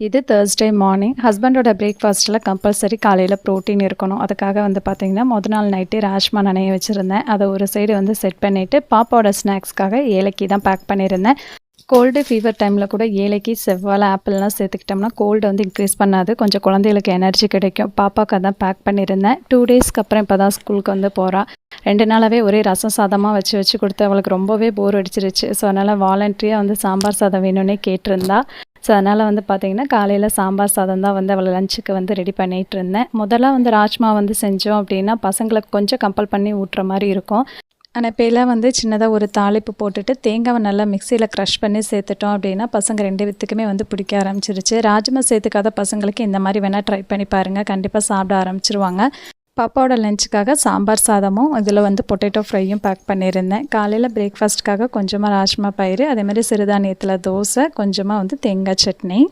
இது Thursday morning. ஹஸ்பண்டோட பிரேக்ஃபாஸ்ட்டில் compulsory காலையில் ப்ரோட்டீன் இருக்கணும். அதுக்காக வந்து பார்த்திங்கன்னா முதல் நாள் நைட்டே ராஜ்மா நனைய வச்சுருந்தேன். அதை ஒரு சைடு வந்து செட் பண்ணிவிட்டு பாப்பாவோட ஸ்நாக்ஸ்க்காக ஏலக்கி தான் பேக் பண்ணியிருந்தேன். கோல்டு ஃபீவர் டைமில் கூட ஏலக்கி செவ்வாழை ஆப்பிள்லாம் சேர்த்துக்கிட்டோம்னா கோல்டு வந்து இன்க்ரீஸ் பண்ணாது. கொஞ்சம் குழந்தைகளுக்கு எனர்ஜி கிடைக்கும். பாப்பாவுக்கு அதான் பேக் பண்ணியிருந்தேன். 2 டேஸ்க்கு அப்புறம் இப்போ தான் ஸ்கூலுக்கு வந்து போகிறா. 2 நாளாகவே ஒரே ரசம் சாதமாக வச்சு கொடுத்து அவளுக்கு ரொம்பவே போர் அடிச்சிருச்சு. ஸோ அதனால் வாலண்ட்ரியாக வந்து சாம்பார் சாதம் வேணும்னே கேட்டிருந்தா. ஸோ அதனால் வந்து பார்த்திங்கன்னா காலையில் சாம்பார் சாதம் தான் வந்து அவளை லஞ்சுக்கு வந்து ரெடி பண்ணிகிட்டு இருந்தேன். முதல்ல வந்து ராஜ்மா வந்து செஞ்சோம் அப்படின்னா பசங்களுக்கு கொஞ்சம் கம்பல் பண்ணி ஊட்டுற மாதிரி இருக்கும். ஆனால் இப்போலாம் வந்து சின்னதாக ஒரு தாளிப்பு போட்டுட்டு தேங்காவை நல்லா மிக்சியில் க்ரஷ் பண்ணி சேர்த்துட்டோம் அப்படின்னா பசங்க 2 வித்துக்குமே வந்து பிடிக்க ஆரம்பிச்சிருச்சு. ராஜ்மா சேர்த்துக்காத பசங்களுக்கு இந்த மாதிரி வேணால் ட்ரை பண்ணி பாருங்கள், கண்டிப்பாக சாப்பிட ஆரம்பிச்சிருவாங்க. பாப்பாவோட லஞ்சுக்காக சாம்பார் சாதமும் இதில் வந்து பொட்டேட்டோ ஃப்ரையும் பேக் பண்ணியிருந்தேன். காலையில் பிரேக்ஃபாஸ்ட்டுக்காக கொஞ்சமாக ராஜ்மா பயிறு, அதேமாதிரி சிறுதானியத்தில் தோசை, கொஞ்சமாக வந்து தேங்காய் சட்னி.